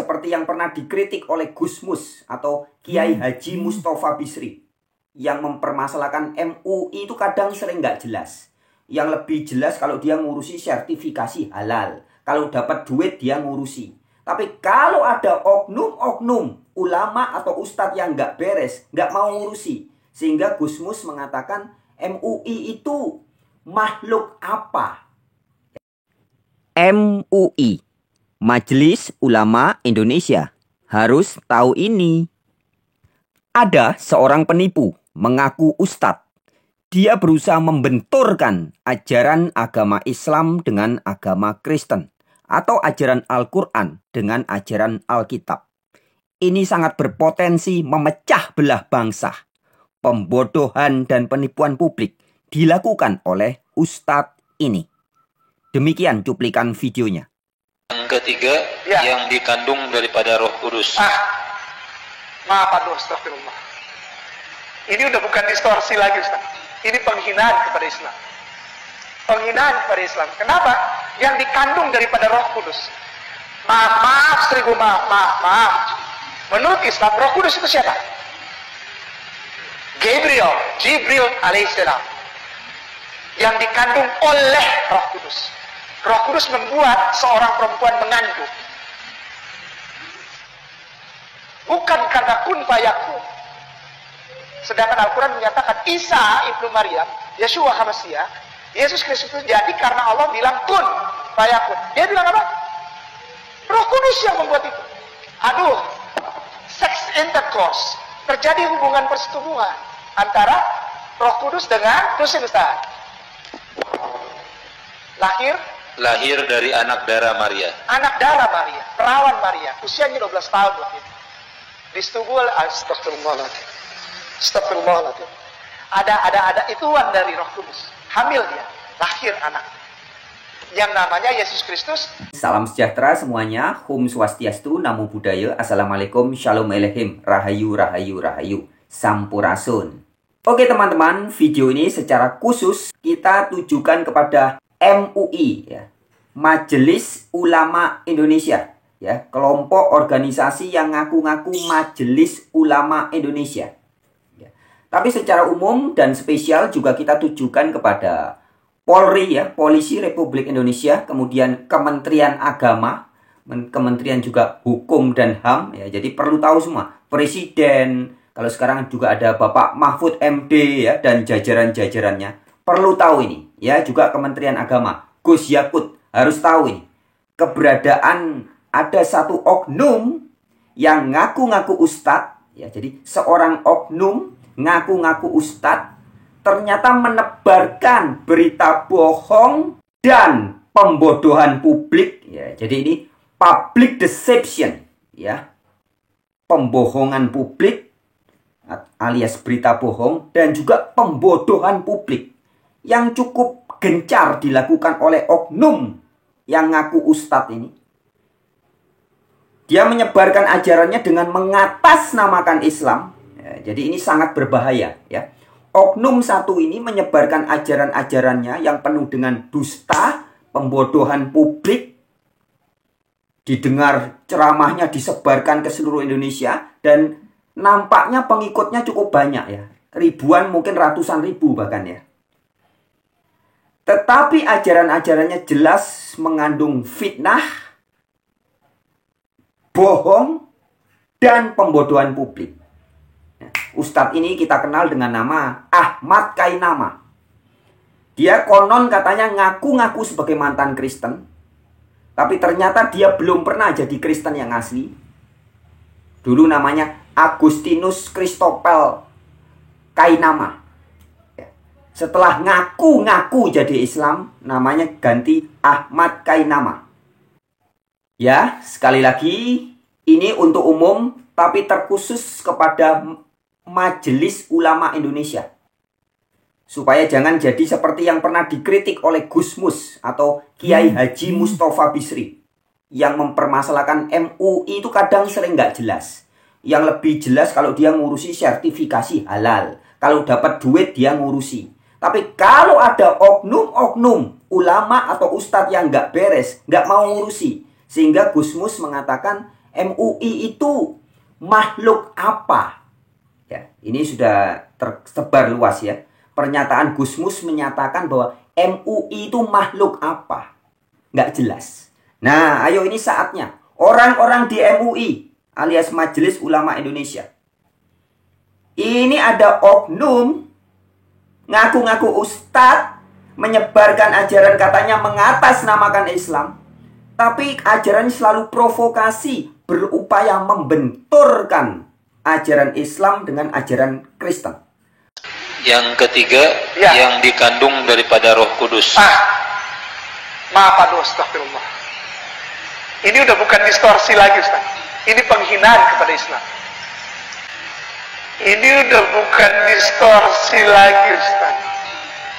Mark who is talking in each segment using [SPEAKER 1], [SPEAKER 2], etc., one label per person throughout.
[SPEAKER 1] seperti yang pernah dikritik oleh Gus Mus atau Kiai Haji Mustafa Bisri yang mempermasalahkan MUI itu kadang sering nggak jelas. Yang lebih jelas kalau dia ngurusi sertifikasi halal. Kalau dapat duit dia ngurusi. Tapi kalau ada oknum-oknum ulama atau ustadz yang nggak beres, nggak mau ngurusi. Sehingga Gus Mus mengatakan MUI itu makhluk apa? MUI, Majelis Ulama Indonesia, harus tahu ini. Ada seorang penipu mengaku ustadz. Dia berusaha membenturkan ajaran agama Islam dengan agama Kristen atau ajaran Al-Quran dengan ajaran Alkitab. Ini sangat berpotensi memecah belah bangsa. Pembodohan dan penipuan publik dilakukan oleh ustadz ini. Demikian cuplikan videonya.
[SPEAKER 2] Yang ketiga, yang dikandung daripada Roh Kudus.
[SPEAKER 3] Maaf, aduh, astagfirullah. Ini udah bukan distorsi lagi, Ustaz. Ini penghinaan kepada Islam. Penghinaan kepada Islam. Kenapa? Yang dikandung daripada Roh Kudus. Maaf, seribu maaf. Menurut Islam, Roh Kudus itu siapa? Jibril alaihissalam. Yang dikandung oleh Roh Kudus. Roh Kudus membuat seorang perempuan mengandung. Bukan karena kun fayakun. Sedangkan Al-Quran menyatakan Isa ibnu Maryam, Yeshua HaMashiach, Yesus Kristus itu jadi karena Allah bilang kun fayakun. Dia bilang apa? Roh Kudus yang membuat itu. Aduh, sex intercourse, terjadi hubungan persetubuhan antara Roh Kudus dengan Ustaz.
[SPEAKER 2] Lahir dari anak darah Maria.
[SPEAKER 3] Anak darah Maria, perawan Maria, usianya 12 tahun waktu itu. Disetubul, astagfirullahaladzim. Ada ituan dari Roh Kudus. Hamil dia, lahir anak. Yang namanya Yesus Kristus.
[SPEAKER 1] Salam sejahtera semuanya. Hum Swastiastu, Namo Buddhaya. Assalamualaikum, Shalom Alehim, Rahayu, Rahayu, Rahayu, Sampurasun. Oke teman-teman, video ini secara khusus kita tujukan kepada MUI, ya, Majelis Ulama Indonesia, ya, kelompok organisasi yang ngaku-ngaku Majelis Ulama Indonesia. Ya. Tapi secara umum dan spesial juga kita tujukan kepada Polri, ya, Polisi Republik Indonesia, kemudian Kementerian Agama, Kementerian juga Hukum dan HAM, ya. Jadi perlu tahu semua, Presiden, kalau sekarang juga ada Bapak Mahfud MD, ya, dan jajaran-jajarannya. Perlu tahu ini, ya, juga Kementerian Agama, Gus Yakut harus tahu ini. Keberadaan ada satu oknum yang ngaku-ngaku ustadz, ya, jadi seorang oknum ngaku-ngaku ustadz ternyata menebarkan berita bohong dan pembodohan publik, ya. Jadi ini public deception, ya. Pembohongan publik alias berita bohong dan juga pembodohan publik yang cukup gencar dilakukan oleh oknum yang ngaku ustadz ini. Dia menyebarkan ajarannya dengan mengatasnamakan Islam. Ya, jadi ini sangat berbahaya, ya. Oknum satu ini menyebarkan ajaran-ajarannya yang penuh dengan dusta, pembodohan publik. Didengar ceramahnya disebarkan ke seluruh Indonesia dan nampaknya pengikutnya cukup banyak, ya. Ribuan, mungkin ratusan ribu bahkan, ya. Tetapi ajaran-ajarannya jelas mengandung fitnah, bohong, dan pembodohan publik. Ustadz ini kita kenal dengan nama Ahmad Kainama. Dia konon katanya ngaku-ngaku sebagai mantan Kristen. Tapi ternyata dia belum pernah jadi Kristen yang asli. Dulu namanya Agustinus Christopel Kainama. Setelah ngaku-ngaku jadi Islam, namanya ganti Ahmad Kainama. Ya, sekali lagi, ini untuk umum, tapi terkhusus kepada Majelis Ulama Indonesia. Supaya jangan jadi seperti yang pernah dikritik oleh Gus Mus atau Kiai Haji Mustafa Bisri. Yang mempermasalahkan MUI itu kadang sering nggak jelas. Yang lebih jelas kalau dia ngurusi sertifikasi halal. Kalau dapat duit dia ngurusi. Tapi kalau ada oknum-oknum ulama atau ustadz yang nggak beres, nggak mau ngurusi. Sehingga Gus Mus mengatakan MUI itu makhluk apa? Ya, ini sudah tersebar luas ya. Pernyataan Gusmus menyatakan bahwa MUI itu makhluk apa? Nggak jelas. Nah, ayo ini saatnya. Orang-orang di MUI alias Majelis Ulama Indonesia. Ini ada oknum ngaku-ngaku ustadz, menyebarkan ajaran katanya mengatasnamakan Islam. Tapi ajarannya selalu provokasi, berupaya membenturkan ajaran Islam dengan ajaran Kristen.
[SPEAKER 2] Yang ketiga, yang dikandung daripada Roh Kudus.
[SPEAKER 3] Maaf aduh, astagfirullah. Ini udah bukan distorsi lagi, Ustaz. Ini penghinaan kepada Islam. Ini udah bukan distorsi lagi, Ustaz.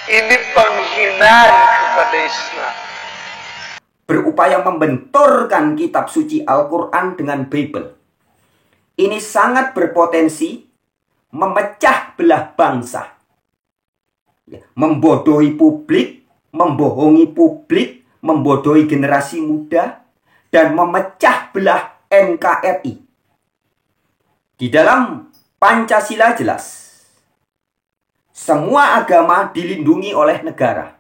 [SPEAKER 3] Ini penghinaan kepada Islam.
[SPEAKER 1] Berupaya membenturkan kitab suci Al-Quran dengan Bible. Ini sangat berpotensi memecah belah bangsa. Membodohi publik, membohongi publik, membodohi generasi muda, dan memecah belah NKRI. Di dalam Pancasila jelas, semua agama dilindungi oleh negara.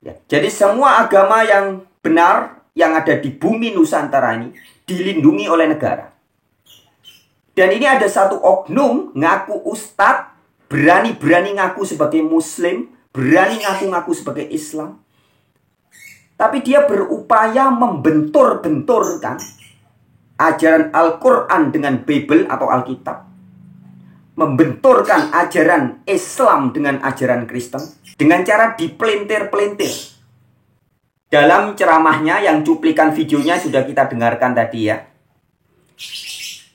[SPEAKER 1] Jadi semua agama yang benar yang ada di bumi Nusantara ini dilindungi oleh negara. Dan ini ada satu oknum ngaku ustadz, berani-berani ngaku sebagai Muslim, berani ngaku-ngaku sebagai Islam. Tapi dia berupaya membentur-benturkan ajaran Al-Quran dengan Bible atau Alkitab. Membenturkan ajaran Islam dengan ajaran Kristen. Dengan cara dipelintir-pelintir. Dalam ceramahnya yang cuplikan videonya sudah kita dengarkan tadi ya.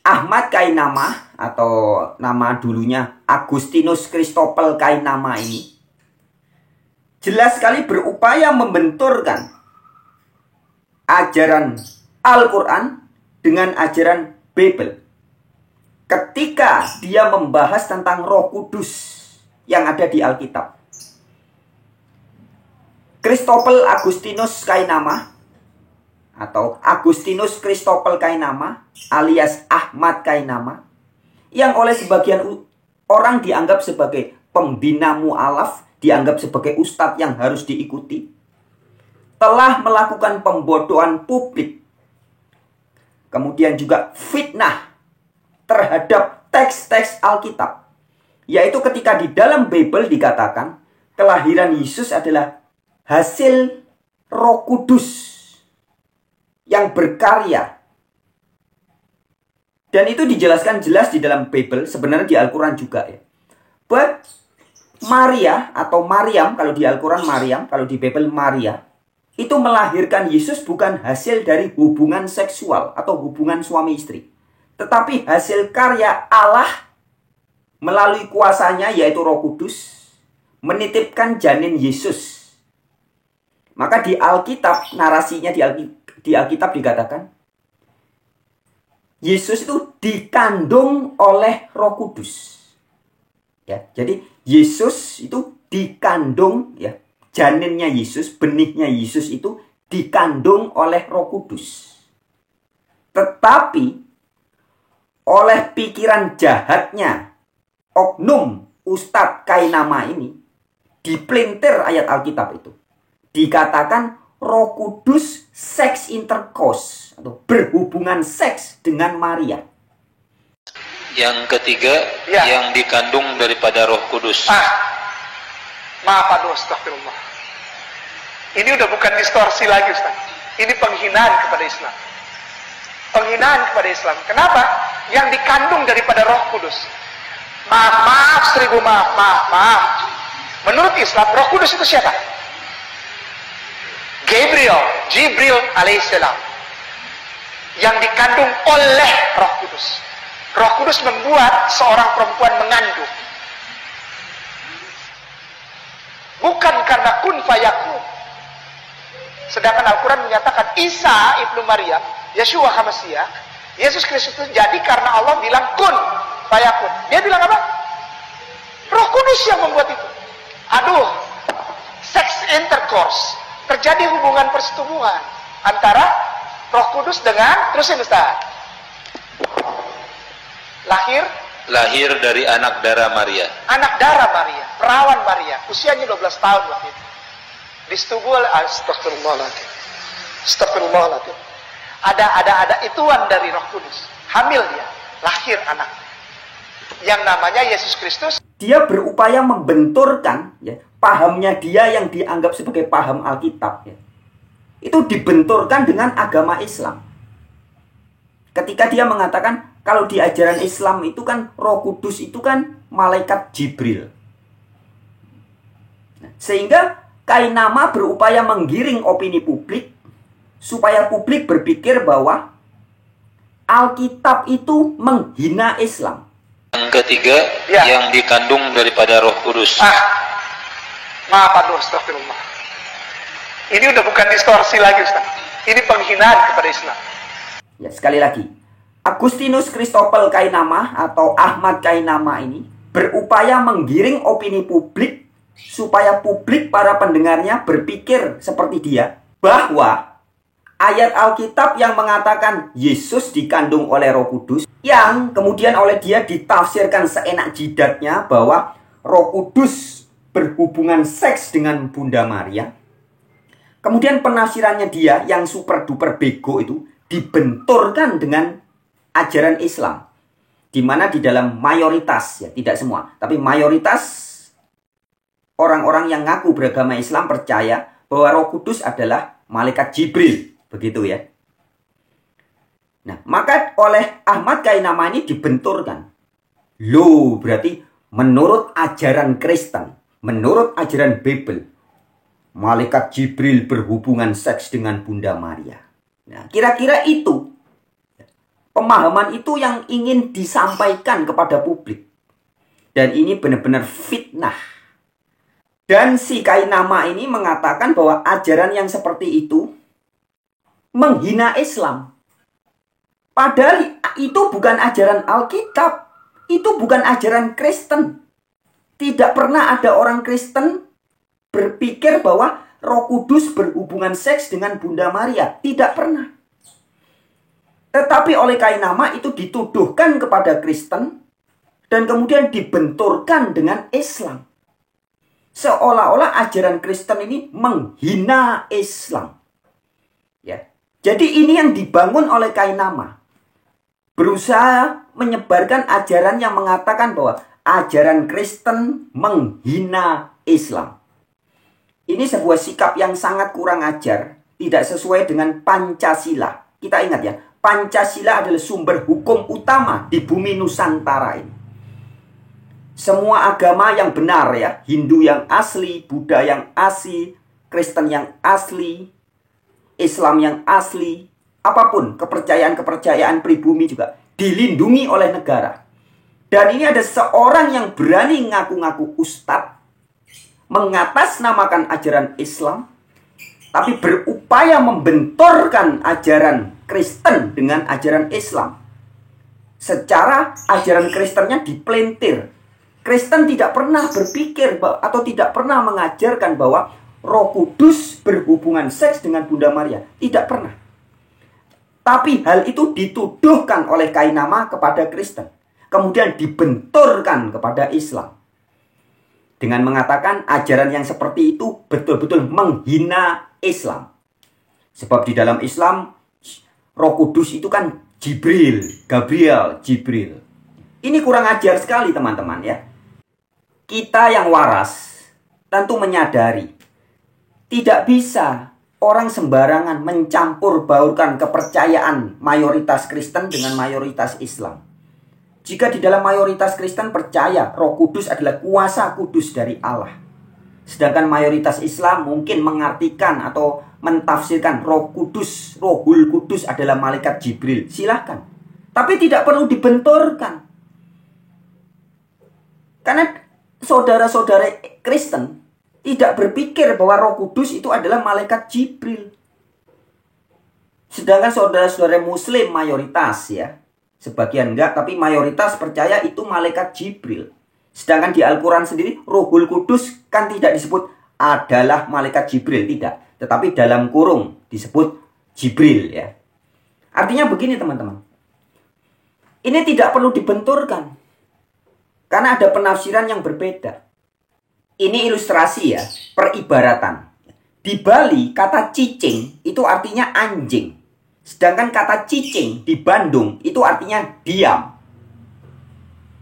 [SPEAKER 1] Ahmad Kainama atau nama dulunya Agustinus Christopel Kainama ini jelas sekali berupaya membenturkan ajaran Al-Quran dengan ajaran Bible. Ketika dia membahas tentang Roh Kudus yang ada di Alkitab. Christopel Agustinus Kainama atau Agustinus Christopel Kainama alias Ahmad Kainama yang oleh sebagian orang dianggap sebagai pembina mu'alaf, dianggap sebagai ustadz yang harus diikuti, telah melakukan pembodohan publik, kemudian juga fitnah terhadap teks-teks Alkitab, yaitu ketika di dalam Bible dikatakan kelahiran Yesus adalah hasil Roh Kudus yang berkarya. Dan itu dijelaskan jelas di dalam Bible, sebenarnya di Al-Quran juga ya. But Maria atau Maryam, kalau di Al-Quran Maryam, kalau di Bible Maria, itu melahirkan Yesus bukan hasil dari hubungan seksual atau hubungan suami istri. Tetapi hasil karya Allah melalui kuasanya yaitu Roh Kudus menitipkan janin Yesus. Maka di Alkitab, narasinya di Alkitab dikatakan Yesus itu dikandung oleh Roh Kudus. Ya, jadi Yesus itu dikandung ya, janinnya Yesus, benihnya Yesus itu dikandung oleh Roh Kudus. Tetapi oleh pikiran jahatnya oknum Ustadz Kainama ini dipelintir ayat Alkitab itu. Dikatakan Roh Kudus seks intercourse atau berhubungan seks dengan Maria.
[SPEAKER 2] Yang ketiga, yang dikandung daripada Roh Kudus.
[SPEAKER 3] Maaf aduh, astagfirullah. Ini udah bukan distorsi lagi, Ustaz. Ini penghinaan kepada Islam. Penghinaan kepada Islam. Kenapa? Yang dikandung daripada Roh Kudus. Maaf, seribu maaf. Menurut Islam, Roh Kudus itu siapa? Jibril alaihissalam, yang dikandung oleh Roh Kudus. Roh Kudus membuat seorang perempuan mengandung, bukan karena kun fayakun. Sedangkan Al-Quran menyatakan Isa ibnu Maryam, Yeshua HaMashiach, Yesus Kristus itu jadi karena Allah bilang kun fayakun. Dia bilang apa? Roh Kudus yang membuat itu. Aduh, sex intercourse, terjadi hubungan persetubuhan antara Roh Kudus dengan, terusin Ustaz. Lahir
[SPEAKER 2] dari anak darah Maria.
[SPEAKER 3] Anak darah Maria, perawan Maria, usianya 12 tahun waktu itu. Disetubui oleh astagfirullahaladzim. Astagfirullahaladzim. Ada ituan dari Roh Kudus. Hamil dia, lahir anak. Yang namanya Yesus Kristus.
[SPEAKER 1] Dia berupaya membenturkan ya, pahamnya dia yang dianggap sebagai paham Alkitab ya. Itu dibenturkan dengan agama Islam. Ketika dia mengatakan kalau di ajaran Islam itu kan Roh Kudus itu kan malaikat Jibril. Sehingga Kainama berupaya menggiring opini publik supaya publik berpikir bahwa Alkitab itu menghina Islam.
[SPEAKER 2] Yang ketiga, yang dikandung daripada Roh Kudus.
[SPEAKER 3] Maaf, aduh, astagfirullah. Ini udah bukan distorsi lagi, Ustaz. Ini penghinaan kepada Islam.
[SPEAKER 1] Ya, sekali lagi. Agustinus Christopel Kainama atau Ahmad Kainama ini berupaya menggiring opini publik supaya publik para pendengarnya berpikir seperti dia bahwa ayat Alkitab yang mengatakan Yesus dikandung oleh Roh Kudus yang kemudian oleh dia ditafsirkan seenak jidatnya bahwa Roh Kudus berhubungan seks dengan Bunda Maria. Kemudian penafsirannya dia yang super duper bego itu dibenturkan dengan ajaran Islam, di mana di dalam mayoritas, ya tidak semua, tapi mayoritas orang-orang yang ngaku beragama Islam percaya bahwa Roh Kudus adalah malaikat Jibril, begitu ya. Nah, maka oleh Ahmad Kainama ini dibenturkan. Loh, berarti menurut ajaran Kristen, menurut ajaran Bible, malaikat Jibril berhubungan seks dengan Bunda Maria. Nah, kira-kira itu pemahaman itu yang ingin disampaikan kepada publik. Dan ini benar-benar fitnah. Dan si Kainama ini mengatakan bahwa ajaran yang seperti itu menghina Islam. Padahal itu bukan ajaran Alkitab. Itu bukan ajaran Kristen. Tidak pernah ada orang Kristen berpikir bahwa Roh Kudus berhubungan seks dengan Bunda Maria. Tidak pernah. Tetapi oleh Kainama itu dituduhkan kepada Kristen dan kemudian dibenturkan dengan Islam. Seolah-olah ajaran Kristen ini menghina Islam. Ya. Jadi ini yang dibangun oleh Kainama. Berusaha menyebarkan ajaran yang mengatakan bahwa ajaran Kristen menghina Islam. Ini sebuah sikap yang sangat kurang ajar, tidak sesuai dengan Pancasila. Kita ingat ya, Pancasila adalah sumber hukum utama di bumi Nusantara ini. Semua agama yang benar ya, Hindu yang asli, Buddha yang asli, Kristen yang asli, Islam yang asli, apapun kepercayaan-kepercayaan pribumi juga dilindungi oleh negara. Dan ini ada seorang yang berani ngaku-ngaku ustadz, mengatasnamakan ajaran Islam, tapi berupaya membenturkan ajaran Kristen dengan ajaran Islam. Secara ajaran Kristennya dipelintir. Kristen tidak pernah berpikir atau tidak pernah mengajarkan bahwa Roh Kudus berhubungan seks dengan Bunda Maria. Tidak pernah. Tapi hal itu dituduhkan oleh Kainama kepada Kristen. Kemudian dibenturkan kepada Islam. Dengan mengatakan ajaran yang seperti itu betul-betul menghina Islam. Sebab di dalam Islam, Roh Kudus itu kan Jibril, Gabriel, Jibril. Ini kurang ajar sekali teman-teman ya. Kita yang waras tentu menyadari tidak bisa orang sembarangan mencampur baurkan kepercayaan mayoritas Kristen dengan mayoritas Islam. Jika di dalam mayoritas Kristen percaya Roh Kudus adalah kuasa kudus dari Allah, sedangkan mayoritas Islam mungkin mengartikan atau mentafsirkan Roh Kudus, Rohul Kudus adalah malaikat Jibril. Silahkan. Tapi tidak perlu dibenturkan. Karena saudara-saudara Kristen tidak berpikir bahwa Roh Kudus itu adalah malaikat Jibril. Sedangkan saudara-saudara Muslim mayoritas ya, sebagian enggak, tapi mayoritas percaya itu malaikat Jibril. Sedangkan di Al-Quran sendiri, Rohul Kudus kan tidak disebut adalah malaikat Jibril, tidak. Tetapi dalam kurung disebut Jibril ya. Artinya begini teman-teman. Ini tidak perlu dibenturkan. Karena ada penafsiran yang berbeda. Ini ilustrasi ya, peribaratan. Di Bali kata cicing itu artinya anjing. Sedangkan kata cicing di Bandung itu artinya diam.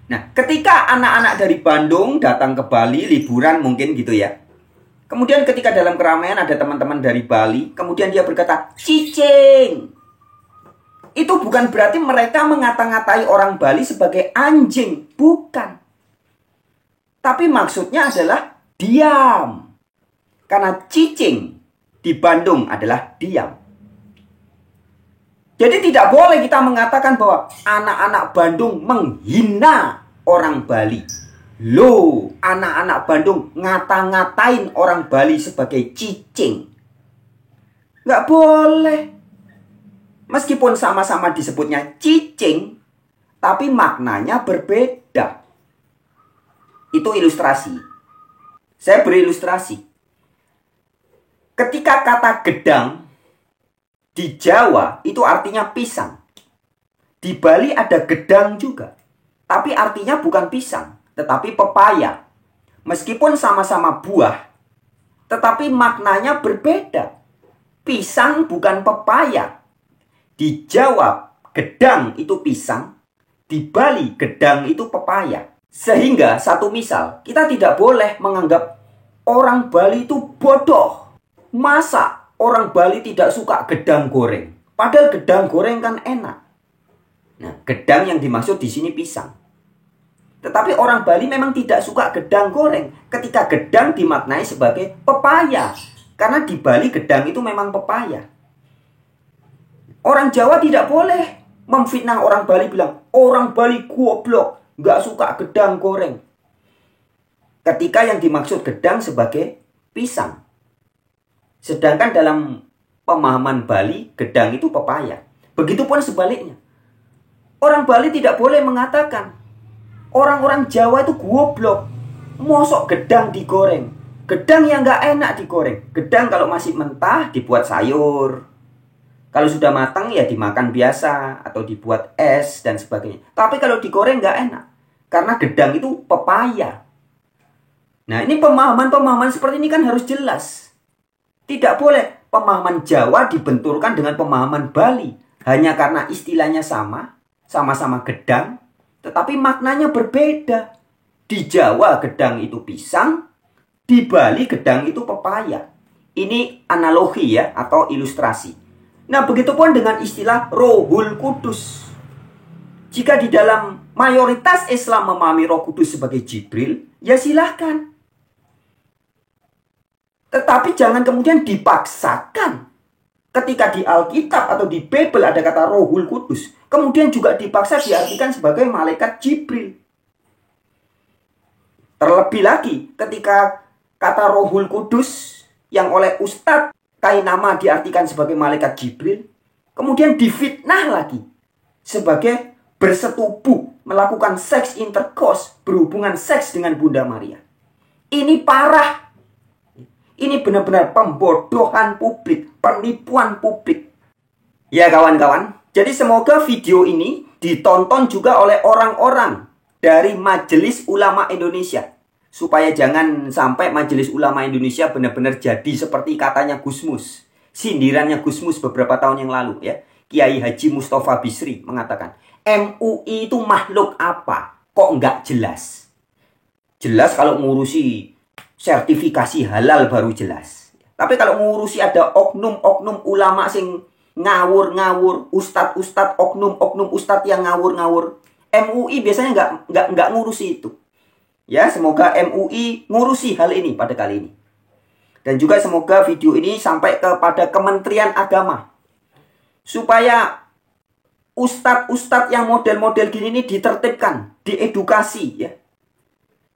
[SPEAKER 1] Nah, ketika anak-anak dari Bandung datang ke Bali liburan mungkin gitu ya. Kemudian ketika dalam keramaian ada teman-teman dari Bali, kemudian dia berkata, cicing. Itu bukan berarti mereka mengata-ngatai orang Bali sebagai anjing. Bukan. Tapi maksudnya adalah diam. Karena cicing di Bandung adalah diam. Jadi tidak boleh kita mengatakan bahwa anak-anak Bandung menghina orang Bali. Loh, anak-anak Bandung ngata-ngatain orang Bali sebagai cicing. Nggak boleh. Meskipun sama-sama disebutnya cicing, tapi maknanya berbeda. Itu ilustrasi. Saya beri ilustrasi. Ketika kata gedang di Jawa itu artinya pisang. Di Bali ada gedang juga. Tapi artinya bukan pisang, tetapi pepaya. Meskipun sama-sama buah, tetapi maknanya berbeda. Pisang bukan pepaya. Di Jawa gedang itu pisang. Di Bali gedang itu pepaya. Sehingga satu misal, kita tidak boleh menganggap orang Bali itu bodoh. Masa orang Bali tidak suka gedang goreng? Padahal gedang goreng kan enak. Nah, gedang yang dimaksud di sini pisang. Tetapi orang Bali memang tidak suka gedang goreng. Ketika gedang dimaknai sebagai pepaya. Karena di Bali gedang itu memang pepaya. Orang Jawa tidak boleh memfitnah orang Bali bilang, orang Bali goblok, nggak suka gedang goreng. Ketika yang dimaksud gedang sebagai pisang. Sedangkan dalam pemahaman Bali, gedang itu pepaya. Begitupun sebaliknya. Orang Bali tidak boleh mengatakan, orang-orang Jawa itu goblok. Mosok gedang digoreng. Gedang yang nggak enak digoreng. Gedang kalau masih mentah dibuat sayur. Kalau sudah matang ya dimakan biasa. Atau dibuat es dan sebagainya. Tapi kalau digoreng nggak enak. Karena gedang itu pepaya. Nah, ini pemahaman-pemahaman seperti ini kan harus jelas. Tidak boleh pemahaman Jawa dibenturkan dengan pemahaman Bali. Hanya karena istilahnya sama. Sama-sama gedang. Tetapi maknanya berbeda. Di Jawa gedang itu pisang. Di Bali gedang itu pepaya. Ini analogi ya. Atau ilustrasi. Nah, begitupun dengan istilah Rohul Kudus. Jika di dalam mayoritas Islam memahami Roh Kudus sebagai Jibril, ya silahkan. Tetapi jangan kemudian dipaksakan. Ketika di Alkitab atau di Bible ada kata Rohul Kudus, kemudian juga dipaksa diartikan sebagai malaikat Jibril. Terlebih lagi ketika kata Rohul Kudus yang oleh Ustadz Kainama diartikan sebagai malaikat Jibril, kemudian difitnah lagi sebagai bersetubuh, melakukan seks intercourse, berhubungan seks dengan Bunda Maria. Ini parah. Ini benar-benar pembodohan publik, penipuan publik. Ya kawan-kawan, jadi semoga video ini ditonton juga oleh orang-orang dari Majelis Ulama Indonesia. Supaya jangan sampai Majelis Ulama Indonesia benar-benar jadi seperti katanya Gusmus. Sindirannya Gusmus beberapa tahun yang lalu ya. Kiai Haji Mustafa Bisri mengatakan, MUI itu makhluk apa? Kok nggak jelas? Jelas kalau ngurusi sertifikasi halal baru jelas. Tapi kalau ngurusi ada oknum-oknum ulama sing ngawur-ngawur, ustad-ustad, oknum-oknum ustad yang ngawur-ngawur, MUI biasanya nggak ngurusi itu. Ya, semoga MUI ngurusi hal ini pada kali ini. Dan juga semoga video ini sampai kepada Kementerian Agama. Supaya ustad-ustad yang model-model gini ini ditertibkan, diedukasi ya.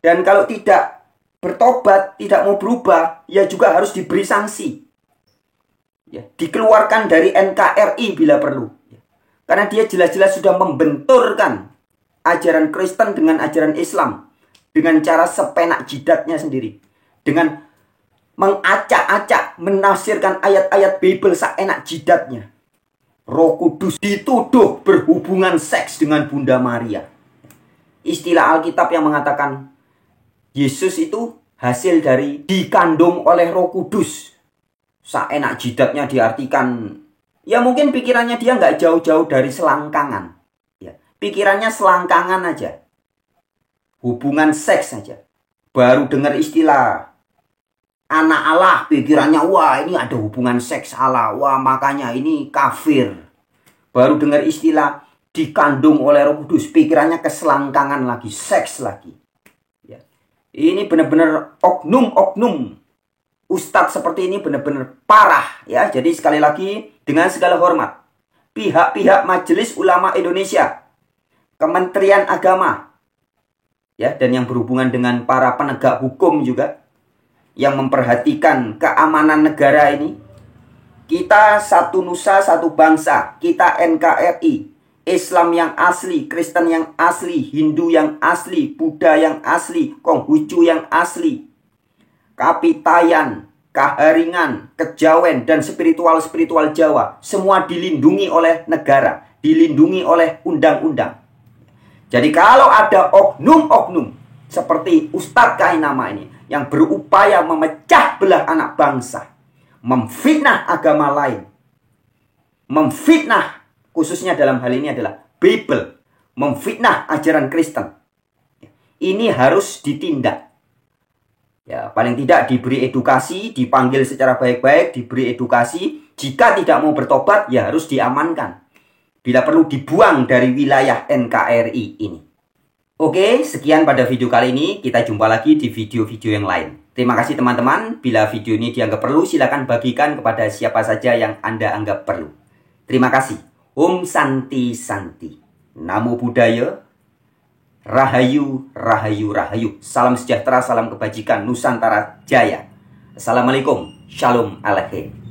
[SPEAKER 1] Dan kalau tidak bertobat, tidak mau berubah, ya juga harus diberi sanksi. Ya, dikeluarkan dari NKRI bila perlu. Karena dia jelas-jelas sudah membenturkan ajaran Kristen dengan ajaran Islam. Dengan cara sepenak jidatnya sendiri. Dengan mengacak-acak, menafsirkan ayat-ayat Bible seenak jidatnya. Roh Kudus dituduh berhubungan seks dengan Bunda Maria. Istilah Alkitab yang mengatakan Yesus itu hasil dari dikandung oleh Roh Kudus. Saenak jidatnya diartikan, ya mungkin pikirannya dia nggak jauh-jauh dari selangkangan. Ya, pikirannya selangkangan aja. Hubungan seks saja. Baru dengar istilah anak Allah, pikirannya, wah ini ada hubungan seks Allah, wah makanya ini kafir. Baru dengar istilah dikandung oleh Roh Kudus, pikirannya keselangkangan lagi, seks lagi. Ya. Ini benar-benar oknum-oknum. Ustadz seperti ini benar-benar parah. Ya. Jadi sekali lagi, dengan segala hormat, pihak-pihak Majelis Ulama Indonesia, Kementerian Agama, ya, dan yang berhubungan dengan para penegak hukum juga, yang memperhatikan keamanan negara ini. Kita satu nusa, satu bangsa. Kita NKRI. Islam yang asli, Kristen yang asli, Hindu yang asli, Buddha yang asli, Konghucu yang asli, Kapitayan, Kaharingan, Kejawen, dan spiritual-spiritual Jawa. Semua dilindungi oleh negara, dilindungi oleh undang-undang. Jadi kalau ada oknum-oknum seperti Ustadz Kainama ini, yang berupaya memecah belah anak bangsa, memfitnah agama lain, memfitnah, khususnya dalam hal ini adalah Bible, memfitnah ajaran Kristen, ini harus ditindak. Ya, paling tidak diberi edukasi, dipanggil secara baik-baik, diberi edukasi. Jika tidak mau bertobat, ya harus diamankan. Bila perlu dibuang dari wilayah NKRI ini. Oke, sekian pada video kali ini. Kita jumpa lagi di video-video yang lain. Terima kasih teman-teman. Bila video ini dianggap perlu, silakan bagikan kepada siapa saja yang Anda anggap perlu. Terima kasih. Om Santi Santi. Namo Buddhaya. Rahayu, Rahayu, Rahayu. Salam sejahtera, salam kebajikan, Nusantara Jaya. Assalamualaikum. Shalom Alaikum.